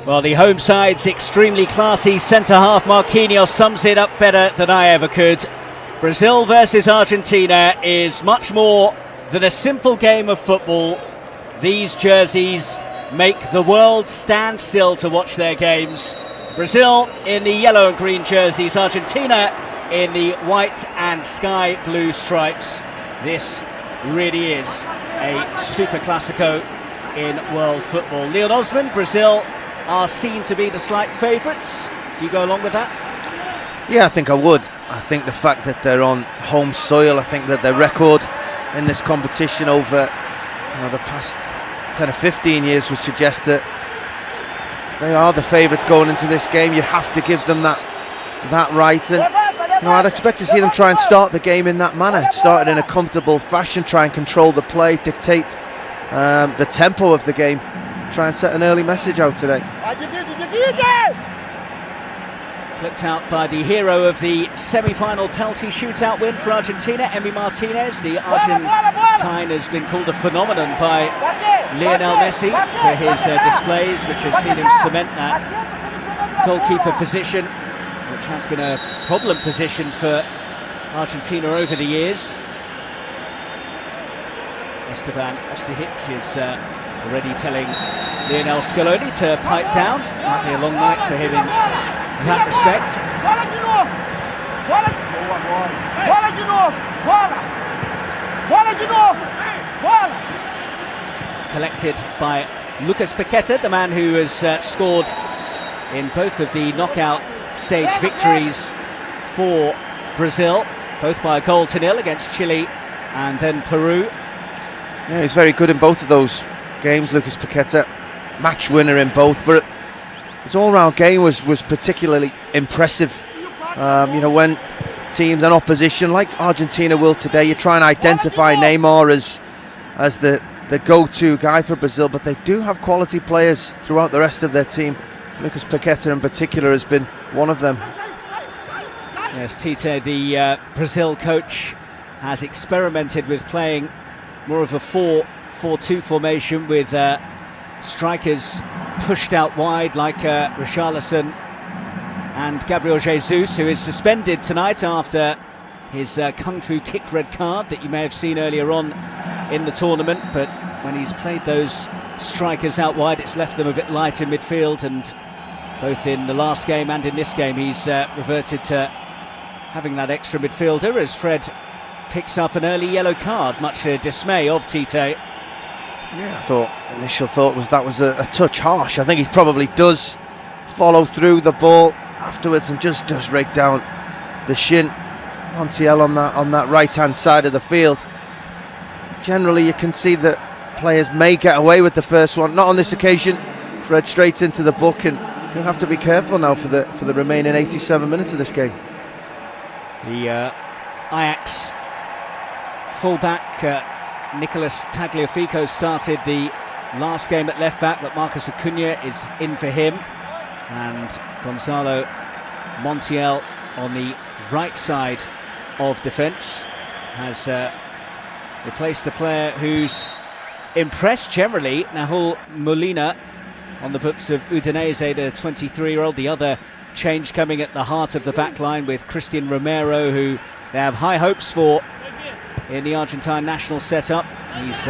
Well, the home side's extremely classy centre-half Marquinhos sums it up better than I ever could. Brazil versus Argentina is much more than a simple game of football. These jerseys make the world stand still to watch their games. Brazil in the yellow and green jerseys, Argentina in the white and sky blue stripes. This really is a super classico in world football. Leon Osman, Brazil are seen to be the slight favourites. Do you go along with that? Yeah, I think I would. I think the fact that they're on home soil, I think that their record in this competition over the past 10 or 15 years would suggest that they are the favourites going into this game. You have to give them that right, and I'd expect to see them try and start the game in that manner, start it in a comfortable fashion, try and control the play, dictate the tempo of the game, try and set an early message out today. Clipped out by the hero of the semi-final penalty shootout win for Argentina, Emi Martinez. The Argentine has been called a phenomenon by Lionel Messi for his displays, which has seen him cement that goalkeeper position, which has been a problem position for Argentina over the years. Esteban Ostihic is already telling Lionel Scaloni to pipe down. Might be a long night for him in that respect. Collected by Lucas Paqueta, the man who has scored in both of the knockout stage victories for Brazil, both by a 1-0 against Chile and then Peru. Yeah, he's very good in both of those games, Lucas Paqueta. Match winner in both, but his all-round game was particularly impressive. When teams and opposition like Argentina will today, you try and identify Neymar as the go-to guy for Brazil, but they do have quality players throughout the rest of their team. Lucas Paqueta in particular has been one of them. Yes, Tite, the Brazil coach, has experimented with playing more of a 4-4-2 formation with strikers pushed out wide like Richarlison and Gabriel Jesus, who is suspended tonight after his kung fu kick red card that you may have seen earlier on in the tournament. But when he's played those strikers out wide, it's left them a bit light in midfield, and both in the last game and in this game he's reverted to having that extra midfielder as Fred picks up an early yellow card, much dismay of Tite. Yeah, initial thought was that was a touch harsh. I think he probably does follow through the ball afterwards and just does rake down the shin. Montiel on that right hand side of the field. Generally you can see that players may get away with the first one, not on this occasion. Fred straight into the book, and you'll have to be careful now for the remaining 87 minutes of this game. The Ajax fullback Nicolas Tagliafico started the last game at left back, but Marcos Acuna is in for him, and Gonzalo Montiel on the right side of defence has replaced a player who's impressed generally, Nahuel Molina, on the books of Udinese, the 23-year-old. The other change coming at the heart of the back line with Christian Romero, who they have high hopes for in the Argentine national setup. He's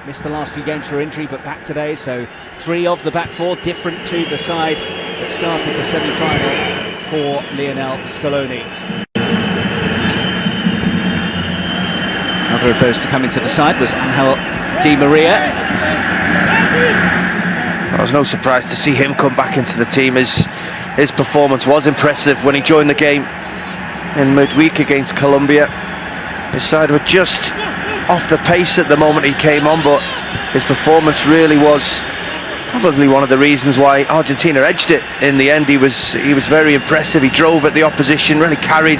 missed the last few games for injury, but back today, so 3 of the back 4, different to the side that started the semi-final for Lionel Scaloni. Another of those to come into the side was Angel Di Maria. Well, it was no surprise to see him come back into the team. His performance was impressive when he joined the game in midweek against Colombia. His side were just off the pace at the moment he came on, but his performance really was probably one of the reasons why Argentina edged it in the end. He was very impressive. He drove at the opposition, really carried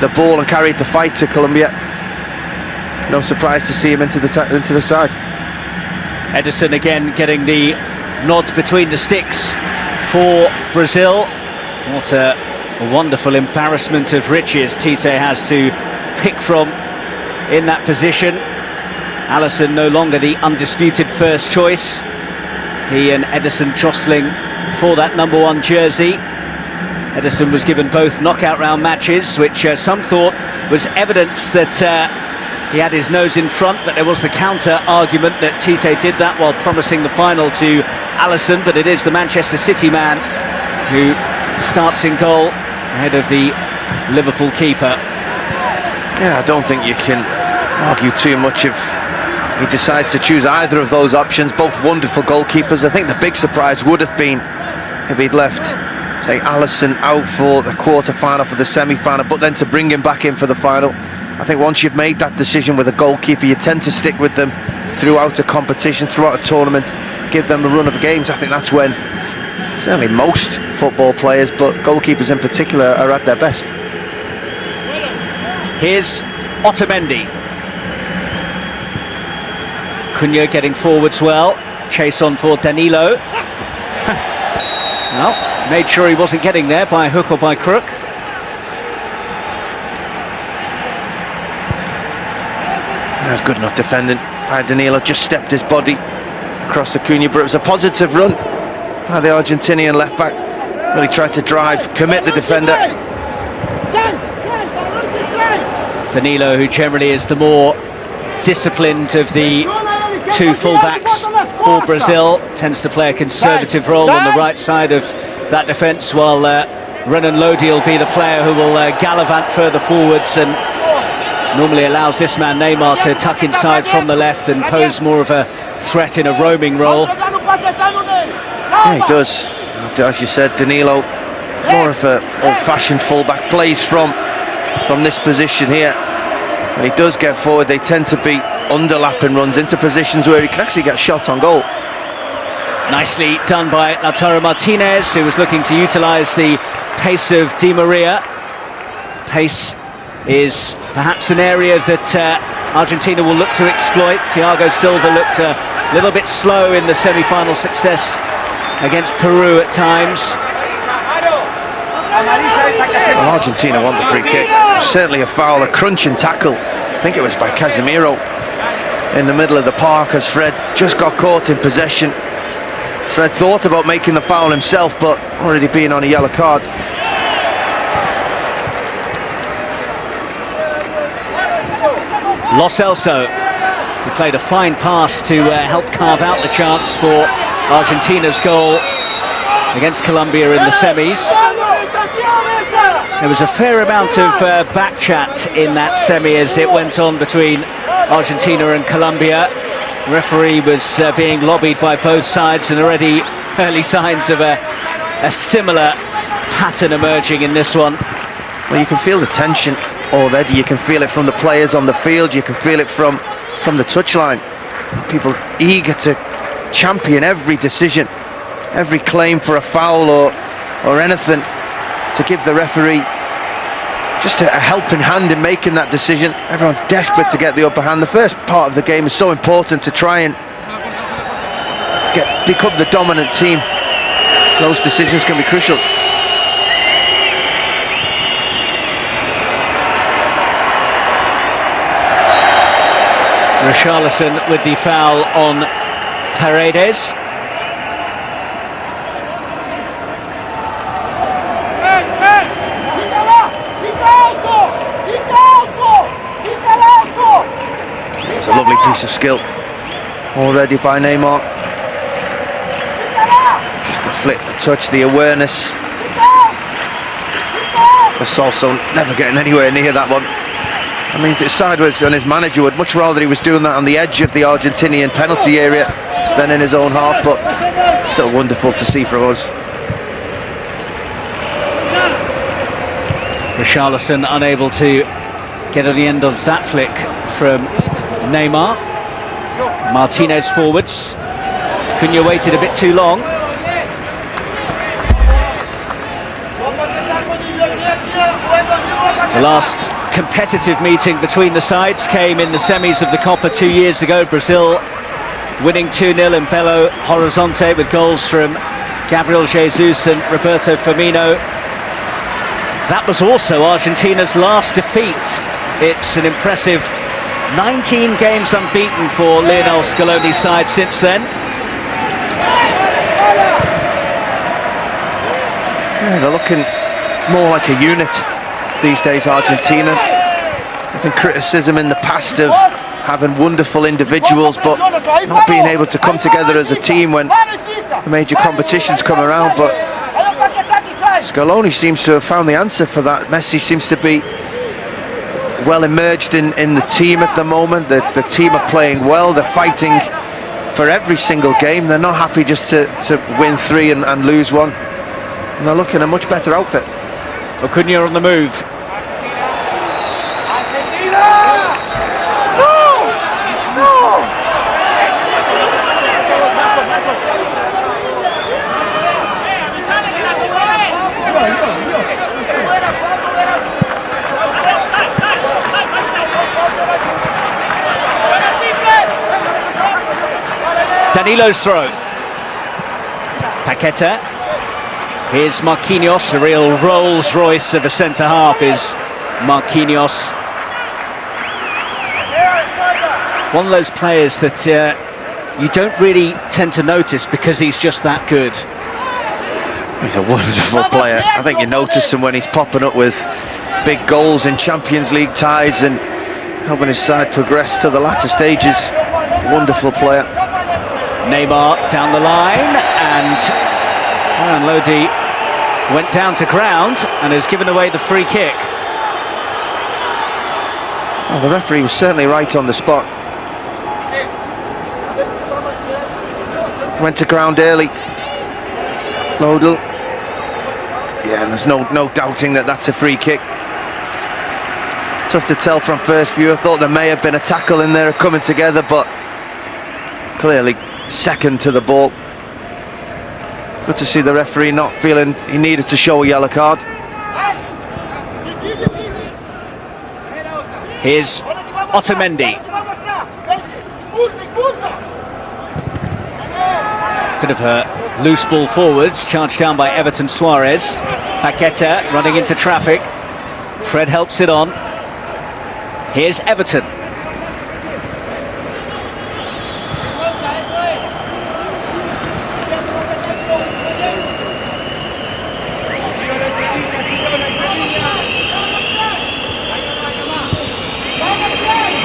the ball and carried the fight to Colombia. No surprise to see him into the side. Ederson again getting the nod between the sticks for Brazil. What a wonderful embarrassment of riches Tite has to pick from in that position. Alisson no longer the undisputed first choice. He and Ederson jostling for that number 1 jersey. Ederson was given both knockout round matches, which some thought was evidence that he had his nose in front, but there was the counter argument that Tite did that while promising the final to Alisson. But it is the Manchester City man who starts in goal ahead of the Liverpool keeper. Yeah, I don't think you can argue too much if he decides to choose either of those options. Both wonderful goalkeepers. I think the big surprise would have been if he'd left, say, Alisson out for the quarter-final, for the semi-final, but then to bring him back in for the final. I think once you've made that decision with a goalkeeper, you tend to stick with them throughout a competition, throughout a tournament, give them a run of games. I think that's when certainly most football players, but goalkeepers in particular, are at their best. Here's Otamendi. Cunha getting forwards well. Chase on for Danilo. Well, made sure he wasn't getting there by hook or by crook. That's good enough defending by Danilo. Just stepped his body across the Cunha, but it was a positive run by the Argentinian left back. Really tried to drive, commit the defender. Danilo, who generally is the more disciplined of the two fullbacks for Brazil, tends to play a conservative role on the right side of that defence, while Renan Lodi will be the player who will gallivant further forwards and normally allows this man Neymar to tuck inside from the left and pose more of a threat in a roaming role. Yeah, he does. As you said, Danilo is more of an old-fashioned fullback, plays from this position here. When he does get forward, they tend to be underlapping runs into positions where he can actually get shot on goal. Nicely done by Lautaro Martinez, who was looking to utilise the pace of Di Maria. Pace is perhaps an area that Argentina will look to exploit. Thiago Silva looked a little bit slow in the semi-final success against Peru at times. Well, Argentina won the free kick. Certainly a foul, a crunching tackle. I think it was by Casemiro in the middle of the park as Fred just got caught in possession. Fred thought about making the foul himself, but already being on a yellow card. Lo Celso, who played a fine pass to help carve out the chance for Argentina's goal against Colombia in the semis. There was a fair amount of back chat in that semi as it went on between Argentina and Colombia. The referee was being lobbied by both sides, and already early signs of a similar pattern emerging in this one. Well, you can feel the tension already. You can feel it from the players on the field. You can feel it from the touchline. People eager to champion every decision, every claim for a foul or anything, to give the referee just a helping hand in making that decision. Everyone's desperate to get the upper hand. The first part of the game is so important to try and become the dominant team. Those decisions can be crucial. Richarlison with the foul on Paredes. It's a lovely piece of skill already by Neymar. Just the flick, the touch, the awareness. But Salso never getting anywhere near that one. I mean, it's sideways, and his manager would much rather he was doing that on the edge of the Argentinian penalty area than in his own half, but still wonderful to see from us. Richarlison unable to get on the end of that flick from Neymar. Martinez forwards. Cunha waited a bit too long. The last competitive meeting between the sides came in the semis of the Copa 2 years ago. Brazil winning 2-0 in Belo Horizonte with goals from Gabriel Jesus and Roberto Firmino. That was also Argentina's last defeat. It's an impressive 19 games unbeaten for Lionel Scaloni's side since then. Yeah, they're looking more like a unit these days, Argentina. There's been criticism in the past of having wonderful individuals but not being able to come together as a team when the major competitions come around, but Scaloni seems to have found the answer for that. Messi seems to be well emerged in the team at the moment. The team are playing well, they're fighting for every single game. They're not happy just to win 3 and lose 1, and they're looking a much better outfit. Acuna on the move. Danilo's throw. Paqueta. Here's Marquinhos, a real Rolls Royce of a centre-half is Marquinhos. One of those players that you don't really tend to notice because he's just that good. He's a wonderful player. I think you notice him when he's popping up with big goals in Champions League ties and helping his side progress to the latter stages. Wonderful player. Neymar down the line, and Lodi went down to ground and has given away the free kick. Oh, the referee was certainly right on the spot. Went to ground early. Lodi. Yeah, and there's no doubting that that's a free kick. Tough to tell from first view. I thought there may have been a tackle in there coming together, but clearly second to the ball. Good to see the referee not feeling he needed to show a yellow card. Here's Otamendi. Bit of a loose ball forwards, charged down by Everton Suarez. Paqueta running into traffic. Fred helps it on. Here's Everton.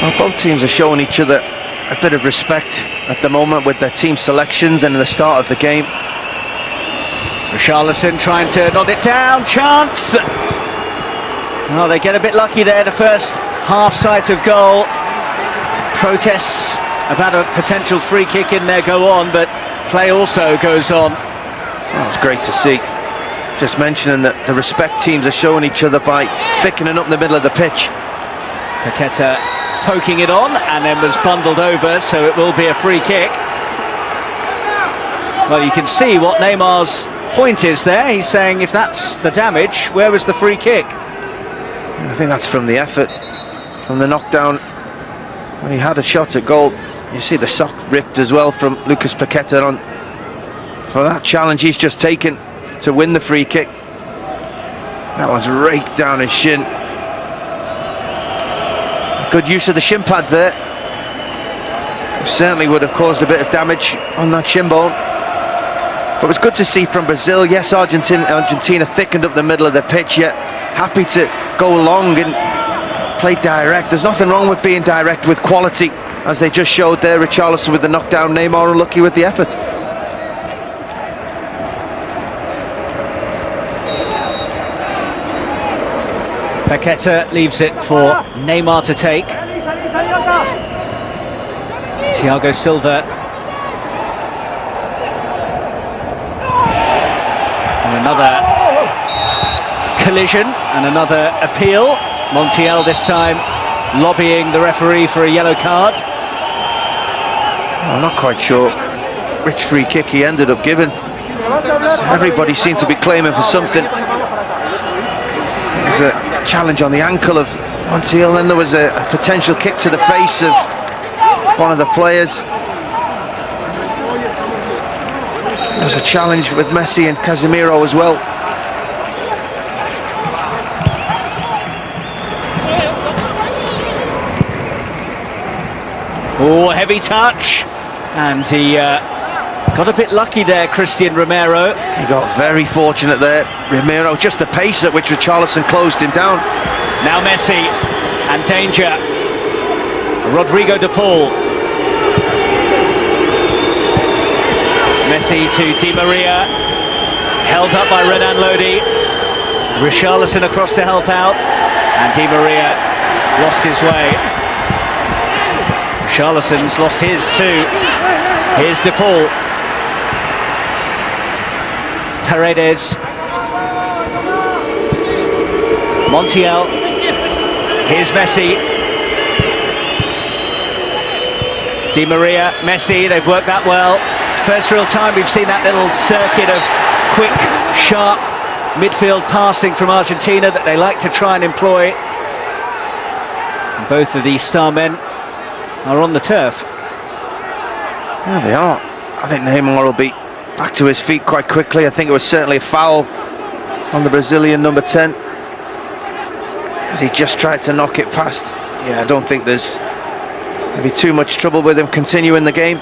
Well, both teams are showing each other a bit of respect at the moment with their team selections and the start of the game. Richarlison trying to nod it down, chance! Well, they get a bit lucky there, the first half sight of goal. Protests about a potential free kick in there go on, but play also goes on. Well, it's great to see. Just mentioning that the respect teams are showing each other by thickening up the middle of the pitch. Paqueta poking it on and then was bundled over, so it will be a free kick. Well, you can see what Neymar's point is there. He's saying if that's the damage, where was the free kick? I think that's from the effort, from the knockdown. When he had a shot at goal, you see the sock ripped as well from Lucas Paqueta on for that challenge he's just taken to win the free kick. That was raked down his shin. Good use of the shin pad there. Certainly would have caused a bit of damage on that shin bone. But it's good to see from Brazil. Yes, Argentina thickened up the middle of the pitch, yet happy to go long and play direct. There's nothing wrong with being direct with quality, as they just showed there. Richarlison with the knockdown, Neymar unlucky with the effort. Paqueta leaves it for Neymar to take. Thiago Silva. And another collision and another appeal. Montiel this time lobbying the referee for a yellow card. I'm not quite sure which free kick he ended up giving. Everybody seemed to be claiming for something. There's a challenge on the ankle of Montiel, then there was a potential kick to the face of one of the players. There was a challenge with Messi and Casemiro as well. Oh, heavy touch, and he got a bit lucky there, Christian Romero. He got very fortunate there. Ramiro, just the pace at which Richarlison closed him down. Now Messi, and danger. Rodrigo de Paul. Messi to Di Maria, held up by Renan Lodi. Richarlison across to help out, and Di Maria lost his way. Richarlison's lost his too. Here's de Paul. Paredes. Montiel. Here's Messi. Di Maria, Messi, they've worked that well. First real time we've seen that little circuit of quick, sharp midfield passing from Argentina that they like to try and employ. And both of these star men are on the turf. Yeah, they are. I think Neymar will be back to his feet quite quickly. I think it was certainly a foul on the Brazilian number 10 as he just tried to knock it past. Yeah, I don't think there's maybe too much trouble with him continuing the game.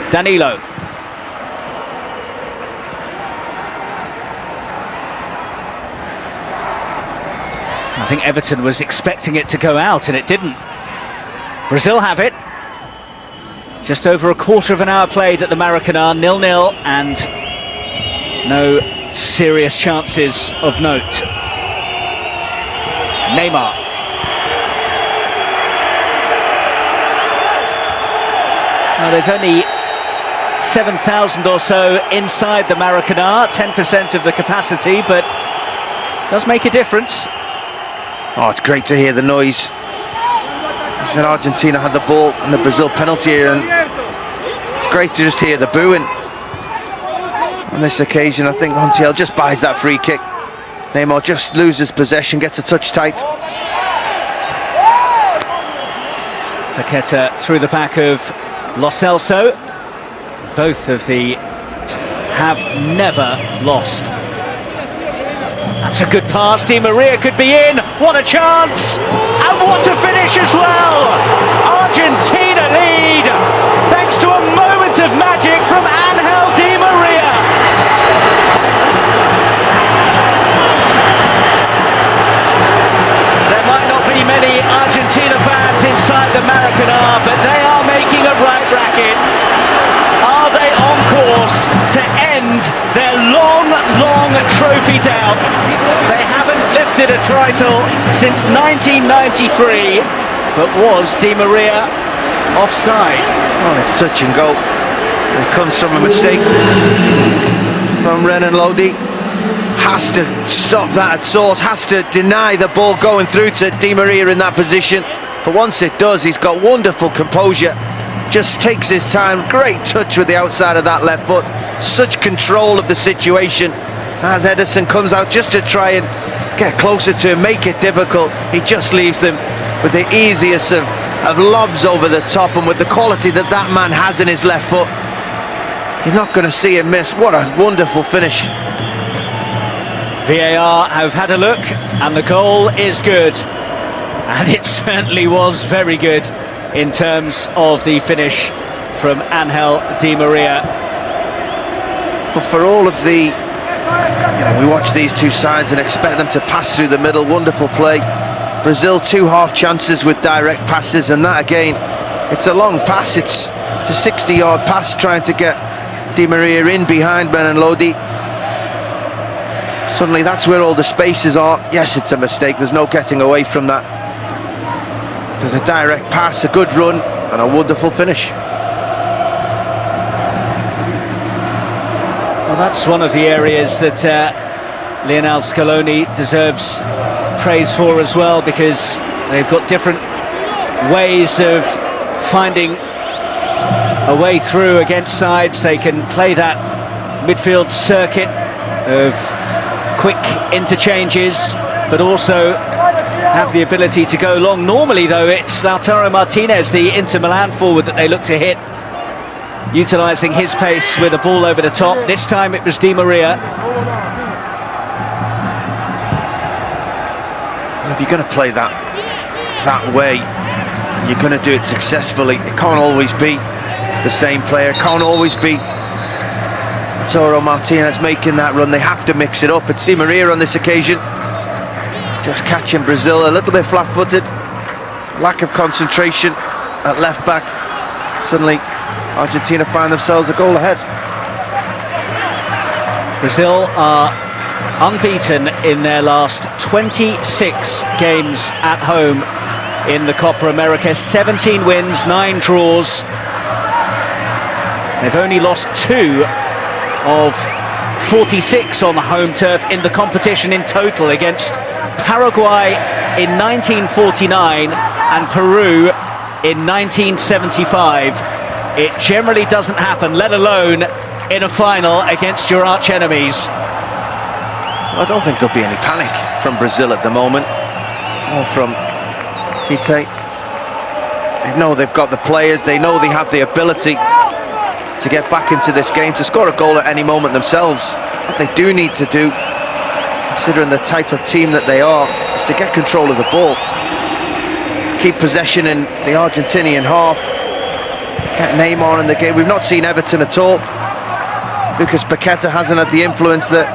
Danilo. I think Everton was expecting it to go out and it didn't. Brazil have it. Just over a quarter of an hour played at the Maracanã, 0-0, and no serious chances of note. Neymar. Now there's only 7,000 or so inside the Maracanã, 10% of the capacity, but does make a difference. Oh, it's great to hear the noise. He said Argentina had the ball and the Brazil penalty here, and it's great to just hear the booing. On this occasion, I think Montiel just buys that free kick. Neymar just loses possession, gets a touch tight. Paqueta through the back of Lo Celso. Both of the have never lost. That's a good pass. Di Maria could be in. What a chance! And what a finish as well! Argentina lead thanks to a moment of magic from Angel Di Maria. There might not be many Argentina fans inside the Maracanã, but they are making a right racket. Are they on course to end their long trophy drought? They haven't lifted a title since 1993, but was Di Maria offside? Well, it's touch and go. It comes from a mistake from Renan Lodi. Has to stop that at source, has to deny the ball going through to Di Maria in that position. But once it does, he's got wonderful composure. Just takes his time, great touch with the outside of that left foot, such control of the situation as Ederson comes out just to try and get closer to him, make it difficult. He just leaves them with the easiest of lobs over the top, and with the quality that that man has in his left foot, you're not going to see him miss. What a wonderful finish. VAR have had a look and the goal is good, and it certainly was very good in terms of the finish from Angel Di Maria. But for all of the, we watch these two sides and expect them to pass through the middle. Wonderful play. Brazil 2 half chances with direct passes, and that again, it's a long pass. It's a 60-yard pass trying to get Di Maria in behind Renan Lodi. Suddenly that's where all the spaces are. Yes, it's a mistake, there's no getting away from that. There's a direct pass, a good run, and a wonderful finish. Well, that's one of the areas that Lionel Scaloni deserves praise for as well, because they've got different ways of finding a way through against sides. They can play that midfield circuit of quick interchanges, but also have the ability to go long. Normally, though, it's Lautaro Martinez, the Inter Milan forward, that they look to hit, utilising his pace with a ball over the top. This time it was Di Maria. If you're going to play that way, and you're going to do it successfully, it can't always be the same player. It can't always be Lautaro Martinez making that run. They have to mix it up. It's Di Maria on this occasion, just catching Brazil a little bit flat-footed. Lack of concentration at left back. Suddenly Argentina find themselves a goal ahead. Brazil are unbeaten in their last 26 games at home in the Copa America. 17 wins, 9 draws. They've only lost 2 of 46 on the home turf in the competition in total, against Paraguay in 1949 and Peru in 1975. It generally doesn't happen, let alone in a final against your arch enemies. I don't think there'll be any panic from Brazil at the moment, or from Tite. They know they've got the players, they know they have the ability to get back into this game, to score a goal at any moment themselves. What they do need to do, considering the type of team that they are, is to get control of the ball, keep possession in the Argentinian half, get Neymar in the game. We've not seen Everton at all. Lucas Paqueta hasn't had the influence that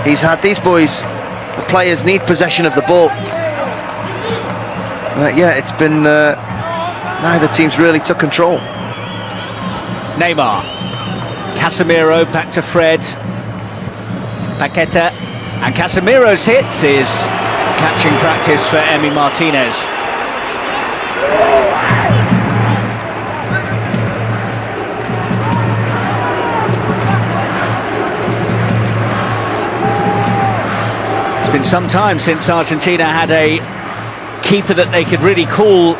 he's had. These boys, the players, need possession of the ball. Yeah, it's been neither team's really took control. Neymar, Casemiro back to Fred, Paqueta, and Casemiro's hit is catching practice for Emi Martinez. It's been some time since Argentina had a keeper that they could really call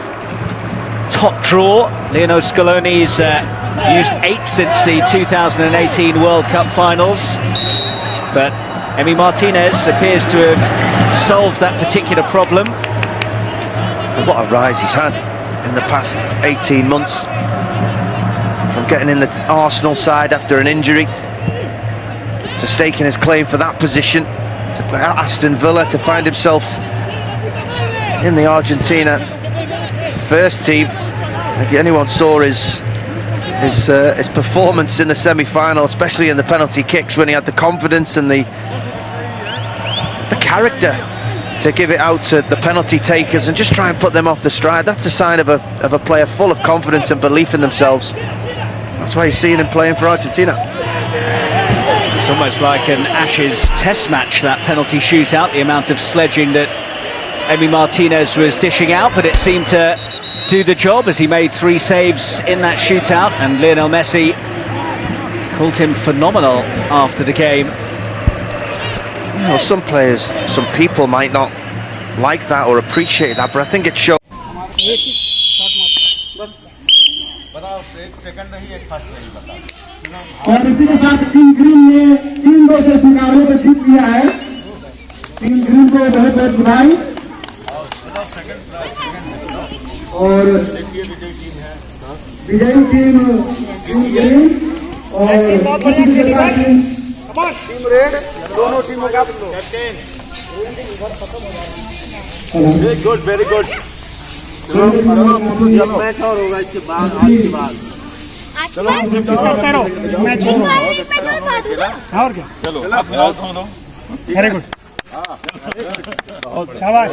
top draw. Lionel Scaloni's used 8 since the 2018 World Cup finals, but Emi Martinez appears to have solved that particular problem. What a rise he's had in the past 18 months, from getting in the Arsenal side after an injury, to staking his claim for that position, to play at Aston Villa, to find himself in the Argentina first team. If anyone saw his performance in the semi-final, especially in the penalty kicks, when he had the confidence and the character to give it out to the penalty takers and just try and put them off the stride, that's a sign of a player full of confidence and belief in themselves. That's why you're seeing him playing for Argentina. It's almost like an Ashes test match, that penalty shootout, the amount of sledging that Emi Martinez was dishing out, but it seemed to do the job as he made 3 saves in that shootout, and Lionel Messi called him phenomenal after the game. You know, some players, some people might not like that or appreciate that, but I think it shows. और इसी के साथ team green ने 3-2 से इस मुकाबले पर जीत लिया है। टीम ग्रीन को बहुत बहुत बधाई। और विजयी टीम ग्रीन और टीम रेड, दोनों टीमों का कैप्टन। Very good. मैच और होगा इसके बाद, चलो करो मैच और क्या, चलो वेरी गुड, शाबाश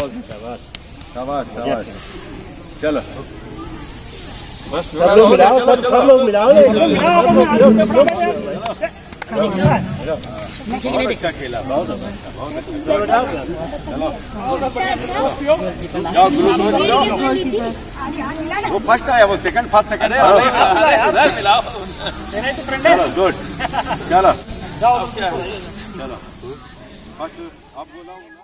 शाबाश शाबाश, चलो बस सब लोग मिलाओ, सब लोग मिलाओ, अच्छा खेला, बहुत अच्छा, चलो वो फर्स्ट आया, वो सेकंड, फर्स्ट सेकंड, मिलाओ, चलो गुड, चलो चलो फर्स्ट आप बोलो।